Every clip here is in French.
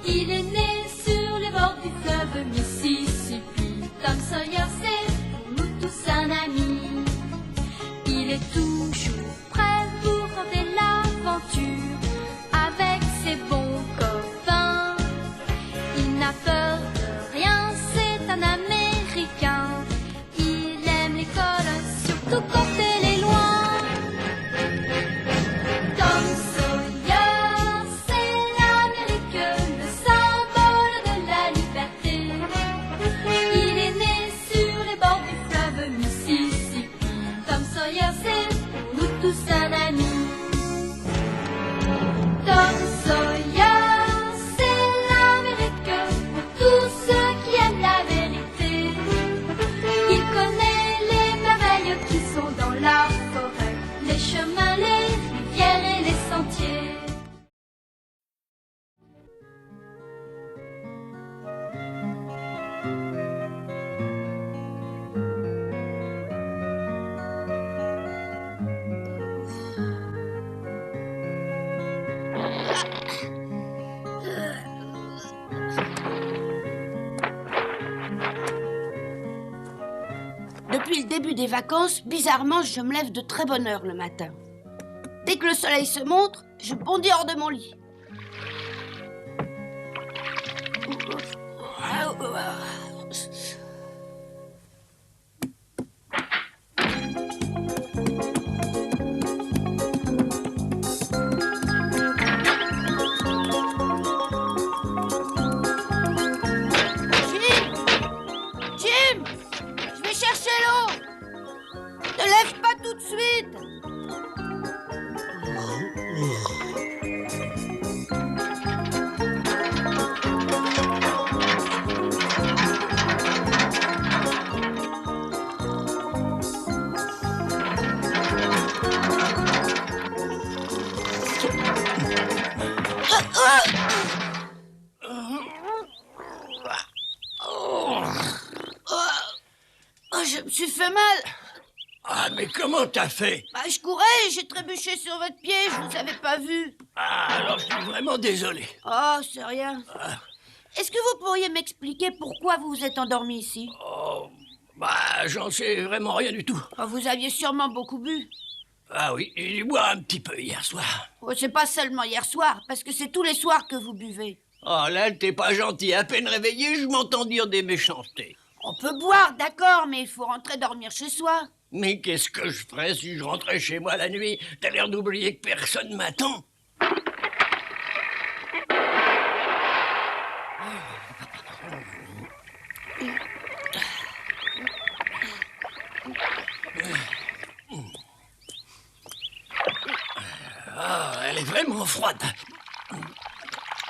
Il est né sur les bords du fleuve Mississippi. Tom Sawyer, c'est pour nous tous un ami. Il est toujours prêt pour tenter l'aventure avec ses bons copains. Il n'a peur de rien, c'est un Américain. Il aime l'école, surtout quand elle est loin. Tom Sawyer, c'est l'Amérique, le symbole de la liberté. Il est né sur les bords du fleuve Mississippi. Tom Sawyer, c'est pour nous tous un ami. Tom Sawyer, c'est l'Amérique pour tous ceux qui aiment la vérité. Il connaît les merveilles qui sont dans la forêt, les chemins, les rivières et les sentiers. Depuis le début des vacances, bizarrement, je me lève de très bonne heure le matin. Dès que le soleil se montre, je bondis hors de mon lit. Jim, je vais chercher l'eau. Ne lève pas tout de suite. Oh, je me suis fait mal. Ah, mais comment t'as fait? Bah, je courais et j'ai trébuché sur votre pied, je vous avais pas vu. Ah, alors je suis vraiment désolé. Oh, c'est rien. Est-ce que vous pourriez m'expliquer pourquoi vous vous êtes endormi ici? Oh, bah, j'en sais vraiment rien du tout. Oh, vous aviez sûrement beaucoup bu. Ah oui, j'ai bu un petit peu hier soir. Oh, c'est pas seulement hier soir, parce que c'est tous les soirs que vous buvez. Oh là, t'es pas gentil. À peine réveillé, je m'entends dire des méchancetés. On peut boire, d'accord, mais il faut rentrer dormir chez soi. Mais qu'est-ce que je ferais si je rentrais chez moi la nuit? T'as l'air d'oublier que personne m'attend. Ah, elle est vraiment froide.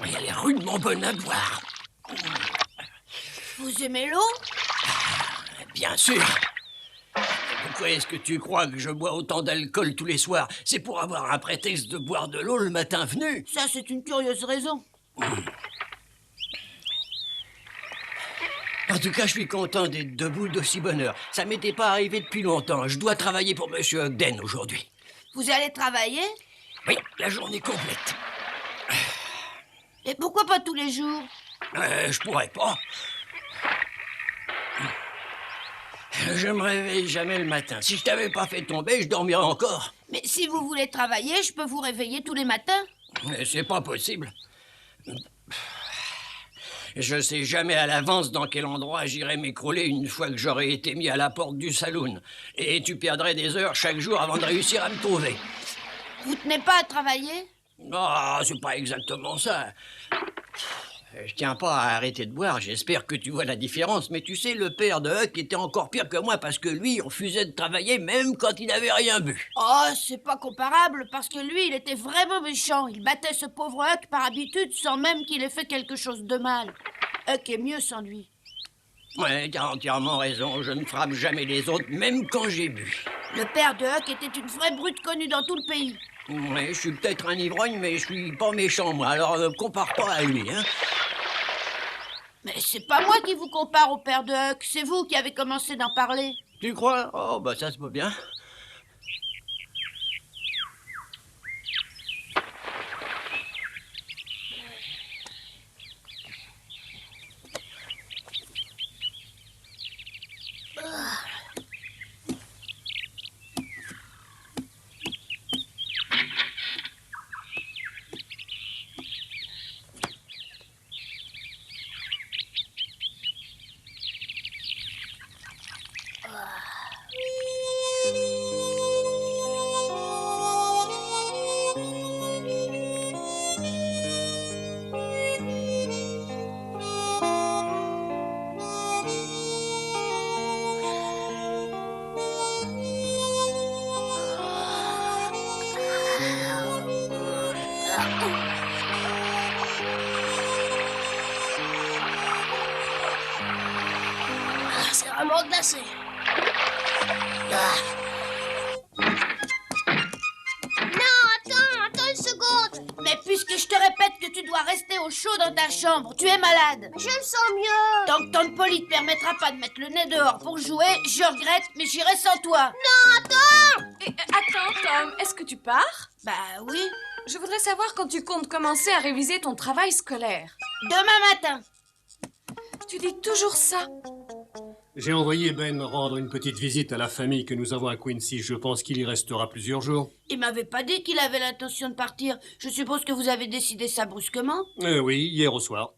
Et elle est rudement bonne à boire. Vous aimez l'eau? Bien sûr. Pourquoi est-ce que tu crois que je bois autant d'alcool tous les soirs? C'est pour avoir un prétexte de boire de l'eau le matin venu. Ça, c'est une curieuse raison. En tout cas, je suis content d'être debout d'aussi bonne heure. Ça m'était pas arrivé depuis longtemps. Je dois travailler pour Monsieur Ogden aujourd'hui. Vous allez travailler? Oui, la journée complète. Et pourquoi pas tous les jours? Je pourrais pas. Je me réveille jamais le matin. Si je t'avais pas fait tomber, je dormirais encore. Mais si vous voulez travailler, je peux vous réveiller tous les matins. Mais c'est pas possible. Je sais jamais à l'avance dans quel endroit j'irai m'écrouler une fois que j'aurai été mis à la porte du saloon. Et tu perdrais des heures chaque jour avant de réussir à me trouver. Vous tenez pas à travailler? Ah, c'est pas exactement ça. Je tiens pas à arrêter de boire, j'espère que tu vois la différence. Mais tu sais, le père de Huck était encore pire que moi parce que lui, on refusait de travailler même quand il n'avait rien bu. Oh, c'est pas comparable, parce que lui, il était vraiment méchant. Il battait ce pauvre Huck par habitude sans même qu'il ait fait quelque chose de mal. Huck est mieux sans lui. Ouais, t'as entièrement raison, je ne frappe jamais les autres, même quand j'ai bu. Le père de Huck était une vraie brute connue dans tout le pays. Ouais, je suis peut-être un ivrogne, mais je suis pas méchant, moi, alors ne compare pas à lui, hein. Mais c'est pas moi qui vous compare au père de Huck, c'est vous qui avez commencé d'en parler. Tu crois? Oh, bah ça se peut bien. glacé. Ah. Non, attends une seconde. Mais puisque je te répète que tu dois rester au chaud dans ta chambre, tu es malade. Je me sens mieux. Tant que Tante Polly te permettra pas de mettre le nez dehors pour jouer, je regrette, mais j'irai sans toi. Non, attends. Attends, Tom, est-ce que tu pars? Bah oui, Je voudrais savoir quand tu comptes commencer à réviser ton travail scolaire. demain matin. Tu dis toujours ça. J'ai envoyé Ben rendre une petite visite à la famille que nous avons à Quincy. Je pense qu'il y restera plusieurs jours. Il m'avait pas dit qu'il avait l'intention de partir. Je suppose que vous avez décidé ça brusquement. Oui, hier au soir.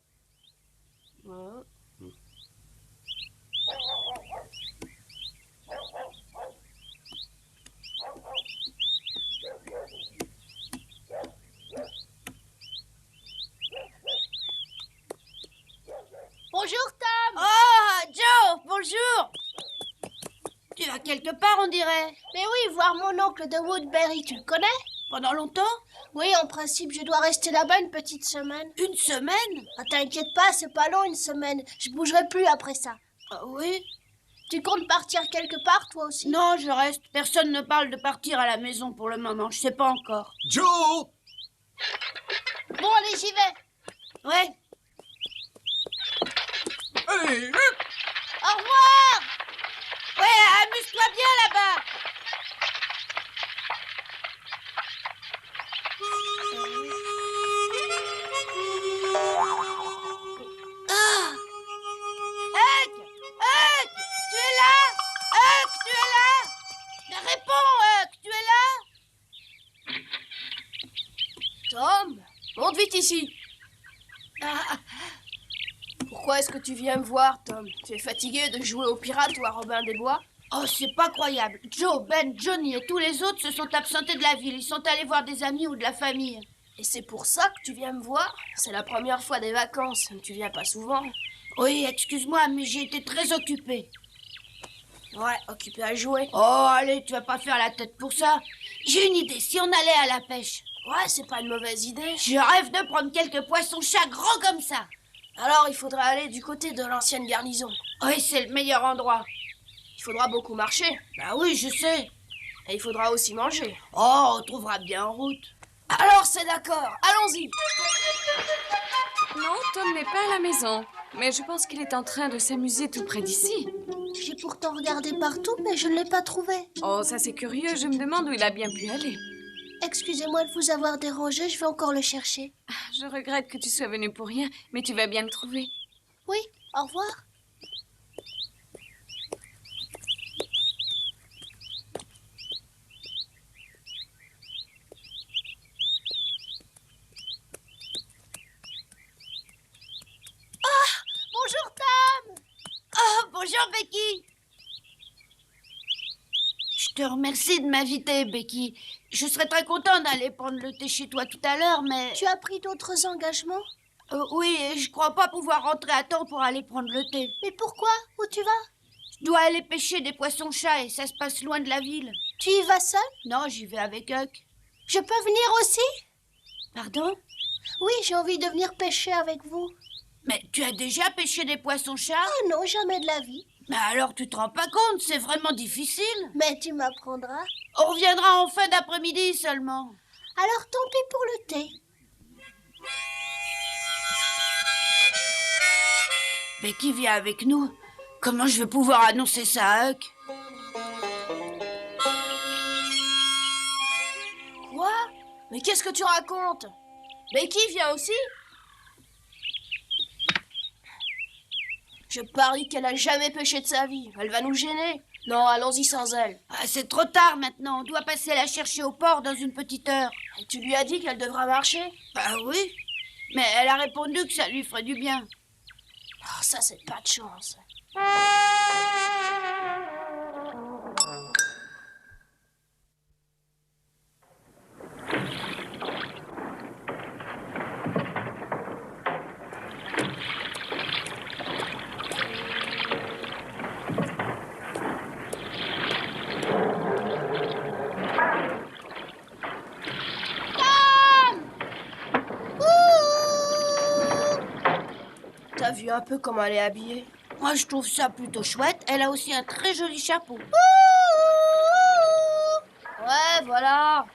Bonjour, Tom. Oh, Joe, bonjour. Tu vas quelque part, on dirait. Mais oui, voir mon oncle de Woodbury, tu le connais? Pendant longtemps? Oui, en principe, je dois rester là-bas une petite semaine. Une semaine? Ah, t'inquiète pas, c'est pas long une semaine. Je bougerai plus après ça. Ah oui. Tu comptes partir quelque part, toi aussi? Non, je reste. Personne ne parle de partir à la maison pour le moment. Je sais pas encore. Joe! Bon, allez, j'y vais. Ouais. Allez, Au revoir. Ouais, amuse-toi bien là-bas. Ah! Huck! Huck! Tu es là? Huck, tu es là? Mais réponds, Huck, tu es là? Tom, monte vite ici. Ah, Pourquoi est-ce que tu viens me voir, Tom? Tu es fatigué de jouer au pirate ou à Robin des Bois? oh, c'est pas croyable. Joe, Ben, Johnny et tous les autres se sont absentés de la ville. Ils sont allés voir des amis ou de la famille. Et c'est pour ça que tu viens me voir? C'est la première fois des vacances. Tu viens pas souvent. Oui, excuse-moi, mais j'ai été très occupée. Ouais, occupé à jouer. Oh, allez, tu vas pas faire la tête pour ça. J'ai une idée, si on allait à la pêche. Ouais, c'est pas une mauvaise idée. Je rêve de prendre quelques poissons-chats grands comme ça. Alors, il faudra aller du côté de l'ancienne garnison. Oui, c'est le meilleur endroit. Il faudra beaucoup marcher. Bah oui, je sais. Et il faudra aussi manger. Oh, on trouvera bien en route. Alors, c'est d'accord. Allons-y. Non, Tom n'est pas à la maison. Mais je pense qu'il est en train de s'amuser tout près d'ici. J'ai pourtant regardé partout, mais je ne l'ai pas trouvé. Oh, ça c'est curieux. Je me demande où il a bien pu aller. Excusez-moi de vous avoir dérangé, je vais encore le chercher. Je regrette que tu sois venu pour rien, mais tu vas bien le trouver. Oui, au revoir. Bonjour, Tom. Oh, bonjour, Becky. Je te remercie de m'inviter, Becky. Je serais très content d'aller prendre le thé chez toi tout à l'heure, mais... Tu as pris d'autres engagements? oui, et je crois pas pouvoir rentrer à temps pour aller prendre le thé. Mais pourquoi? Où tu vas? Je dois aller pêcher des poissons-chats et ça se passe loin de la ville. Tu y vas seul? Non, j'y vais avec Huck. Je peux venir aussi? Pardon? Oui, j'ai envie de venir pêcher avec vous. Mais tu as déjà pêché des poissons-chats? Oh non, jamais de la vie. Mais alors tu te rends pas compte, c'est vraiment difficile. Mais tu m'apprendras. On reviendra en fin d'après-midi seulement. Alors tant pis pour le thé. Becky vient avec nous. Comment je vais pouvoir annoncer ça à Huck? Quoi? Mais qu'est-ce que tu racontes? Becky vient aussi? Je parie qu'elle a jamais pêché de sa vie. Elle va nous gêner. Non, allons-y sans elle. Ah, c'est trop tard maintenant. On doit passer la chercher au port dans une petite heure. Et tu lui as dit qu'elle devra marcher? Bah oui. Mais elle a répondu que ça lui ferait du bien. Oh, ça, c'est pas de chance. T'as vu un peu comment elle est habillée? Moi, je trouve ça plutôt chouette. Elle a aussi un très joli chapeau. Ouais, voilà.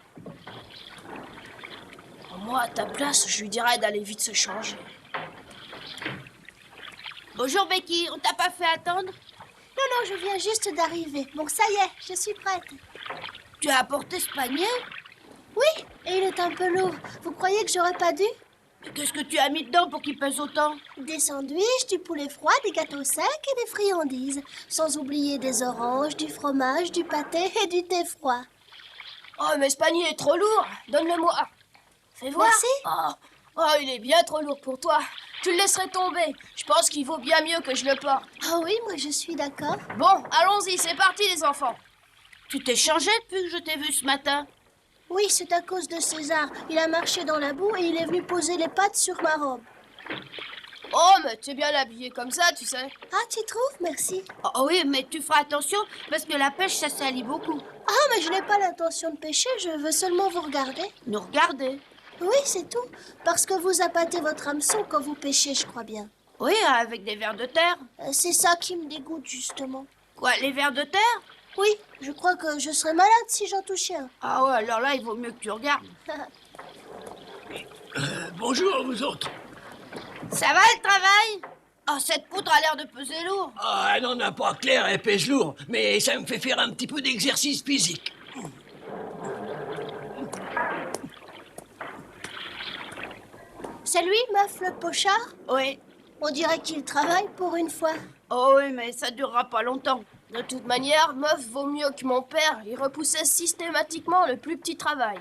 Moi, à ta place, je lui dirais d'aller vite se changer. Bonjour, Becky. On t'a pas fait attendre? Non, je viens juste d'arriver. Bon, ça y est, je suis prête. Tu as apporté ce panier? Oui, et il est un peu lourd. Vous croyez que j'aurais pas dû? Mais qu'est-ce que tu as mis dedans pour qu'il pèse autant? Des sandwichs, du poulet froid, des gâteaux secs et des friandises. Sans oublier des oranges, du fromage, du pâté et du thé froid. Oh, mais ce panier est trop lourd. Donne-le-moi. Fais voir. Merci. Oh, il est bien trop lourd pour toi. Tu le laisserais tomber. Je pense qu'il vaut bien mieux que je le porte. Ah oui, moi je suis d'accord. Bon, allons-y, c'est parti les enfants. Tu t'es changé depuis que je t'ai vu ce matin? Oui, c'est à cause de César. Il a marché dans la boue et il est venu poser les pattes sur ma robe. Oh, mais tu es bien habillé comme ça, tu sais. Ah, tu trouves? Merci. Oh oui, mais tu feras attention parce que la pêche, ça salit beaucoup. Ah, mais je n'ai pas l'intention de pêcher, je veux seulement vous regarder. Nous regarder? Oui, c'est tout. Parce que vous appâtez votre hameçon quand vous pêchez, je crois bien. Oui, avec des vers de terre. C'est ça qui me dégoûte, justement. Quoi, les vers de terre? Oui, je crois que je serais malade si j'en touchais un. Ah ouais, alors là, il vaut mieux que tu regardes. Bonjour, vous autres. Ça va le travail? Oh, cette poutre a l'air de peser lourd. Ah, non, n'a pas clair, elle pèse lourd, mais ça me fait faire un petit peu d'exercice physique. C'est lui, Meuf le pochard? Oui. On dirait qu'il travaille pour une fois. Oh oui, mais ça durera pas longtemps. De toute manière, Meuf vaut mieux que mon père. Il repoussait systématiquement le plus petit travail.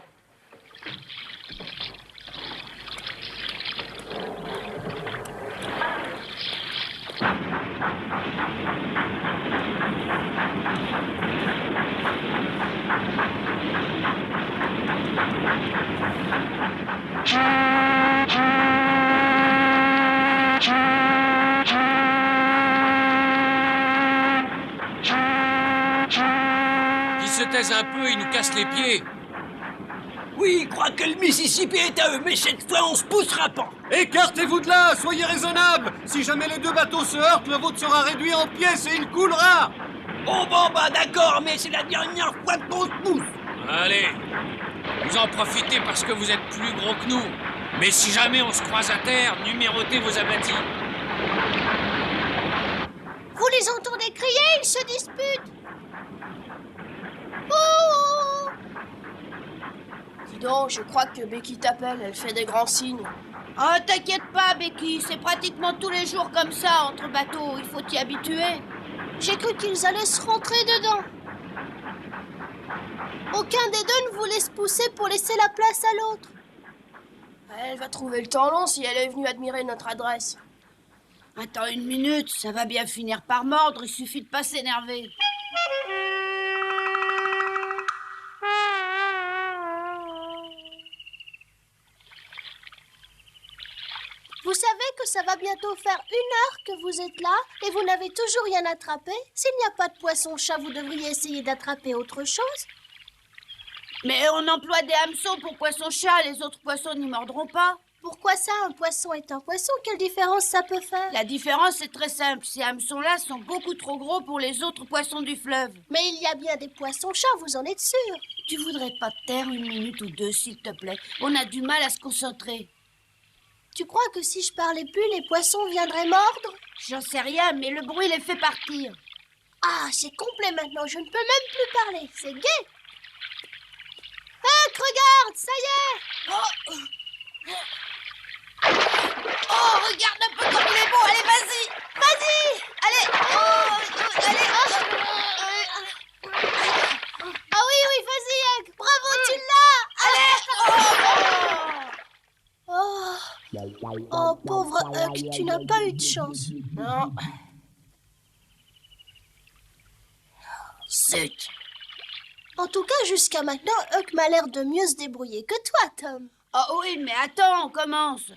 Qu'ils se taisent un peu, ils nous cassent les pieds. Oui, ils croient que le Mississippi est à eux, mais cette fois, on se poussera pas. Écartez-vous de là, soyez raisonnables. Si jamais les deux bateaux se heurtent, le vôtre sera réduit en pièces et il coulera. Bon, bah, d'accord, mais c'est la dernière fois qu'on se pousse. Allez, vous en profitez parce que vous êtes plus gros que nous. Mais si jamais on se croise à terre, numérotez vos abattis. Vous les entendez crier, ils se disputent. Oh! Dis donc, je crois que Becky t'appelle. Elle fait des grands signes. Oh, t'inquiète pas, Becky. C'est pratiquement tous les jours comme ça entre bateaux. Il faut t'y habituer. J'ai cru qu'ils allaient se rentrer dedans. Aucun des deux ne vous laisse pousser pour laisser la place à l'autre. Elle va trouver le temps long si elle est venue admirer notre adresse. Attends une minute, ça va bien finir par mordre. Il suffit de pas s'énerver. Vous savez que ça va bientôt faire 1 heure que vous êtes là et vous n'avez toujours rien attrapé? S'il n'y a pas de poisson-chat, vous devriez essayer d'attraper autre chose. Mais on emploie des hameçons pour poisson-chat. Les autres poissons n'y mordront pas. Pourquoi ça? Un poisson est un poisson. Quelle différence ça peut faire? La différence est très simple. Ces hameçons-là sont beaucoup trop gros pour les autres poissons du fleuve. Mais il y a bien des poissons-chats, vous en êtes sûr? Tu voudrais pas te taire 1 minute ou 2, s'il te plaît? On a du mal à se concentrer. Tu crois que si je parlais plus, les poissons viendraient mordre? J'en sais rien, mais le bruit les fait partir. Ah, c'est complet maintenant, je ne peux même plus parler. C'est gai. Huck, regarde, ça y est. Oh, regarde un peu comme il est beau. Allez, vas-y. Vas-y. Allez. Allez, Ah oui, vas-y, Huck. Bravo, tu l'as. Oh, pauvre Huck, tu n'as pas eu de chance. Non. Zut. En tout cas, jusqu'à maintenant, Huck m'a l'air de mieux se débrouiller que toi, Tom. Oh oui, mais attends, on commence.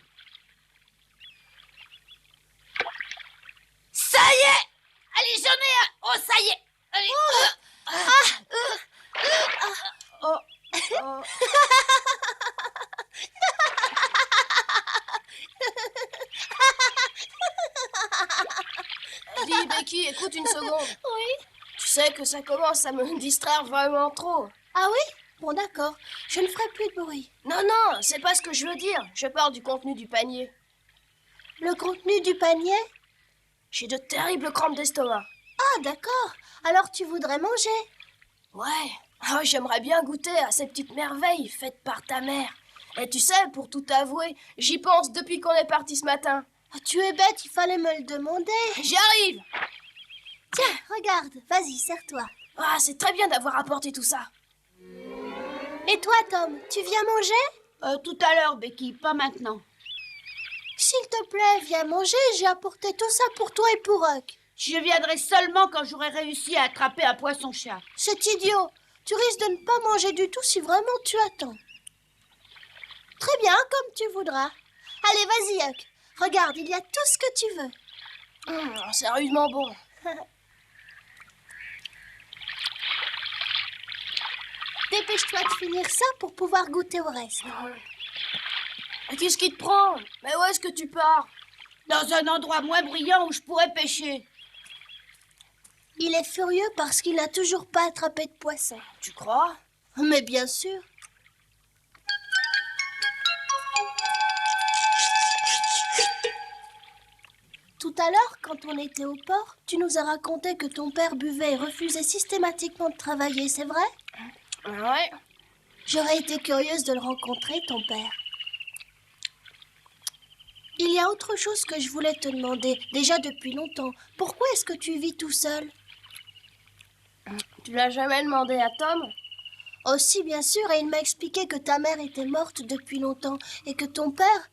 Ça y est. Allez, j'en ai un. Oh, ça y est. Allez. Dis Becky, écoute une seconde. Oui. Tu sais que ça commence à me distraire vraiment trop. Ah oui? Bon, d'accord. Je ne ferai plus de bruit. Non, non, c'est pas ce que je veux dire. Je parle du contenu du panier. Le contenu du panier? J'ai de terribles crampes d'estomac. Ah, d'accord. Alors tu voudrais manger? Ouais, j'aimerais bien goûter à ces petites merveilles faites par ta mère. Et tu sais, pour tout avouer, j'y pense depuis qu'on est parti ce matin. Ah, tu es bête, il fallait me le demander. J'arrive! Tiens, regarde, vas-y, serre-toi. Ah, c'est très bien d'avoir apporté tout ça. Et toi, Tom, tu viens manger? Tout à l'heure, Becky, pas maintenant. S'il te plaît, viens manger, j'ai apporté tout ça pour toi et pour Huck. Je viendrai seulement quand j'aurai réussi à attraper un poisson-chat. C'est idiot. Tu risques de ne pas manger du tout si vraiment tu attends. Très bien, comme tu voudras. Allez, vas-y, Huck. Regarde, il y a tout ce que tu veux. Sérieusement bon. Dépêche-toi de finir ça pour pouvoir goûter au reste. Mais qu'est-ce qui te prend? Mais où est-ce que tu pars? Dans un endroit moins bruyant où je pourrais pêcher. Il est furieux parce qu'il n'a toujours pas attrapé de poisson. Tu crois? Mais bien sûr. Tout à l'heure, quand on était au port, tu nous as raconté que ton père buvait et refusait systématiquement de travailler, c'est vrai? Ouais. J'aurais été curieuse de le rencontrer, ton père. Il y a autre chose que je voulais te demander, déjà depuis longtemps. Pourquoi est-ce que tu vis tout seul? Tu l'as jamais demandé à Tom? Aussi, bien sûr, et il m'a expliqué que ta mère était morte depuis longtemps et que ton père...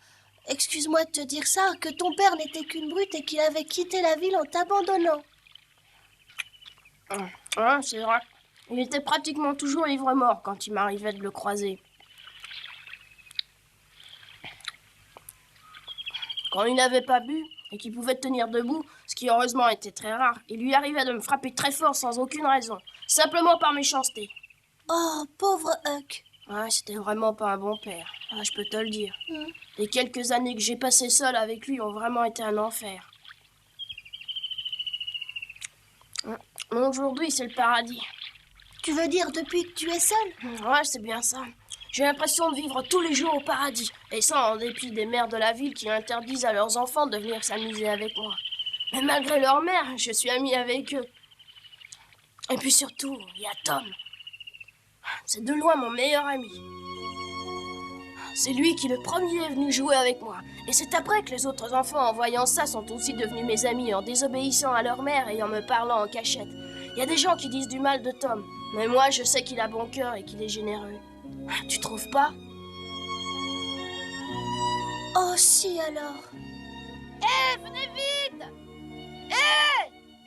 Excuse-moi de te dire ça, que ton père n'était qu'une brute et qu'il avait quitté la ville en t'abandonnant. Ouais, c'est vrai. Il était pratiquement toujours ivre-mort quand il m'arrivait de le croiser. Quand il n'avait pas bu et qu'il pouvait tenir debout, ce qui heureusement était très rare, il lui arrivait de me frapper très fort sans aucune raison, simplement par méchanceté. Oh, pauvre Huck. Ouais, c'était vraiment pas un bon père, je peux te le dire. Mm. Les quelques années que j'ai passées seule avec lui ont vraiment été un enfer. Mais aujourd'hui, c'est le paradis. Tu veux dire depuis que tu es seule? Ouais, c'est bien ça. J'ai l'impression de vivre tous les jours au paradis, et ça en dépit des mères de la ville qui interdisent à leurs enfants de venir s'amuser avec moi. Mais malgré leur mère, je suis amie avec eux. Et puis surtout, il y a Tom. C'est de loin mon meilleur ami. C'est lui qui le premier est venu jouer avec moi. Et c'est après que les autres enfants, en voyant ça, sont aussi devenus mes amis en désobéissant à leur mère et en me parlant en cachette. Il y a des gens qui disent du mal de Tom, mais moi je sais qu'il a bon cœur et qu'il est généreux. Tu trouves pas? Oh, si alors. Venez vite!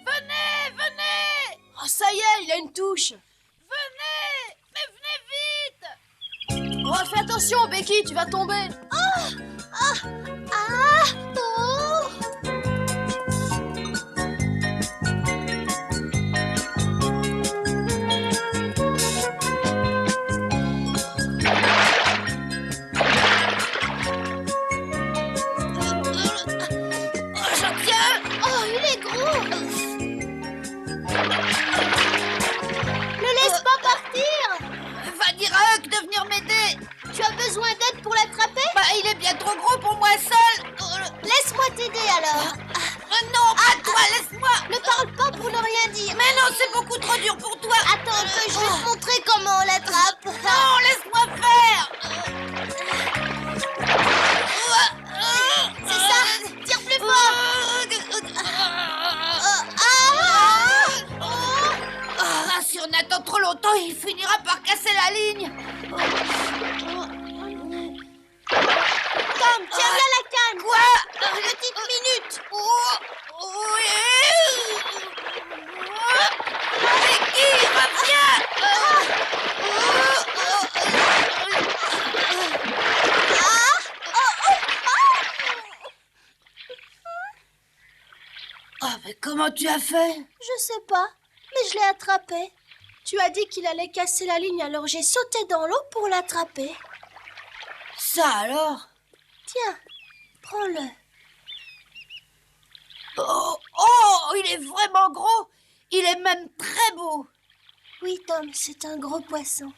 Venez, venez! Oh, ça y est, il a une touche. Venez! Mais venez vite! Oh, fais attention, Becky, tu vas tomber. Oh. J'en tiens! Oh, il est gros. Ne laisse pas partir. Va dire à Huck de venir m'aider! Tu as besoin d'aide pour l'attraper? Bah, il est bien trop gros pour moi seul! Laisse-moi t'aider alors. Non, pas toi, laisse-moi! Ne parle pas pour ne rien dire. Mais non, c'est beaucoup trop dur pour toi! Attends que je vais te montrer comment on l'attrape. Non, laisse-moi faire! C'est ça. Tire plus fort. Si on attend trop longtemps, il finira par casser la ligne! Tom, tiens bien la canne. Quoi? Petite minute. Becky, reviens! Mais comment tu as fait? Je sais pas, mais je l'ai attrapé. Tu as dit qu'il allait casser la ligne, alors j'ai sauté dans l'eau pour l'attraper. Ça alors? Tiens, prends-le. Oh, il est vraiment Il est même très beau. Oui, Tom, c'est un gros poisson.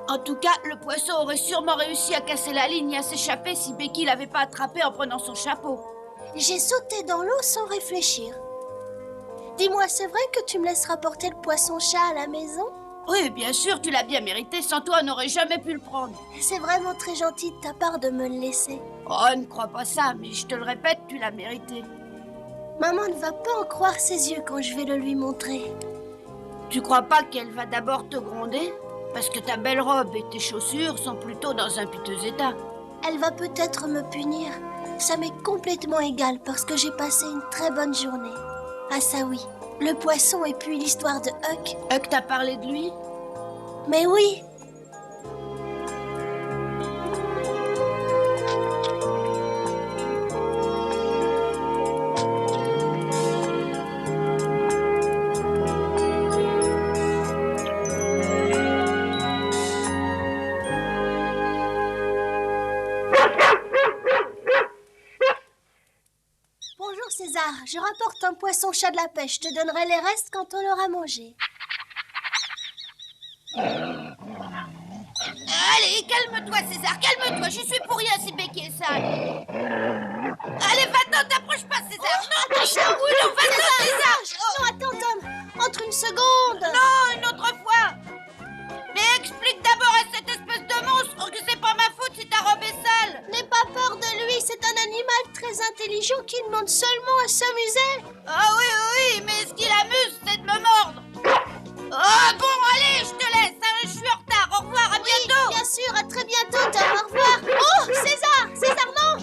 En tout cas, le poisson aurait sûrement réussi à casser la ligne et à s'échapper si Becky l'avait pas attrapé en prenant son chapeau. J'ai sauté dans l'eau sans réfléchir. Dis-moi, c'est vrai que tu me laisseras porter le poisson-chat à la maison? Oui, bien sûr, tu l'as bien mérité. Sans toi, on n'aurait jamais pu le prendre. C'est vraiment très gentil de ta part de me le laisser. Oh, ne crois pas ça, mais je te le répète, tu l'as mérité. Maman ne va pas en croire ses yeux quand je vais le lui montrer. Tu crois pas qu'elle va d'abord te gronder? Parce que ta belle robe et tes chaussures sont plutôt dans un piteux état. Elle va peut-être me punir. Ça m'est complètement égal parce que j'ai passé une très bonne journée. Ah ça oui, le poisson et puis l'histoire de Huck. Huck t'a parlé de lui? Mais oui. Bonjour César, je rapporte un poisson-chat de la pêche. Je te donnerai les restes quand on l'aura mangé. Allez, calme-toi, César, calme-toi. Je suis pour rien si Becky est sale. Allez, va-t'en, t'approches pas, César. Non, Attention, oui, non, va-t'en, César. Non, attends Tom, entre une seconde. Non, une autre fois. Mais explique d'abord à cette espèce de monstre que c'est pas ma faute si ta robe est sale. N'aie pas peur de lui, c'est un animal très intelligent qui demande seulement à s'amuser. Ah oui, oui, mais ce qui l'amuse, c'est de me mordre. Ah bon, allez, je te laisse, hein, je suis en retard. Au revoir, à bientôt. Bien sûr, à très bientôt Tom, au revoir. Oh, César, non.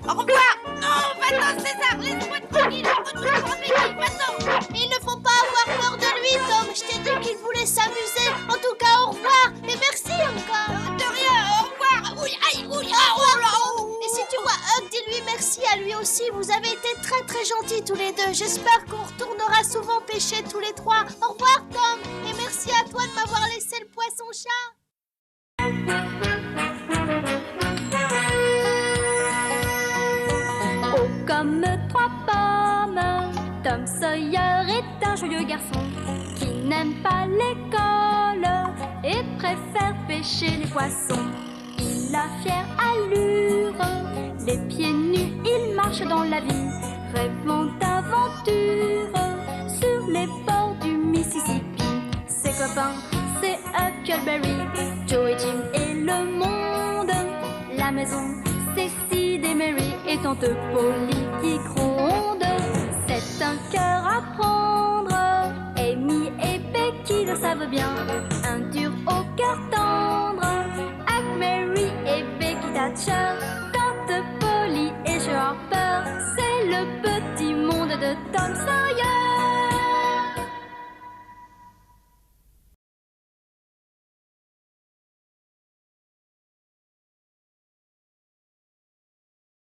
Au revoir. Non, va-t'en, César, laisse-moi tranquille. Retourne avec lui, va-t'en. Il ne faut pas avoir peur de lui, Tom. Je t'ai dit qu'il voulait s'amuser. En tout cas, au revoir et merci encore. De rien, au revoir. Oui, aïe, oui, ah, oh là, oh. Et si tu vois Huck, dis-lui merci à lui aussi. Vous avez été très très gentils tous les deux. J'espère qu'on retournera souvent pêcher tous les trois. Au revoir Tom. Et merci à toi de m'avoir laissé le poisson-chat. Oh, comme trois pommes, Tom Sawyer est un joyeux garçon qui n'aime pas l'école et préfère pêcher les poissons. Il a fière allure, les pieds nus, il marche dans la vie, rêvant d'aventure sur les bords du Mississippi. Ses copains, c'est Huckleberry, Joe et Jim et le monde. La maison, c'est Sid et Mary et tante Polly qui gronde. C'est un cœur à prendre, Amy et Becky le savent bien. Un dur au cœur tendre, Huck, Mary et Becky Thatcher. Tante Polly et Joe Harper, c'est le petit monde de Tom Sawyer.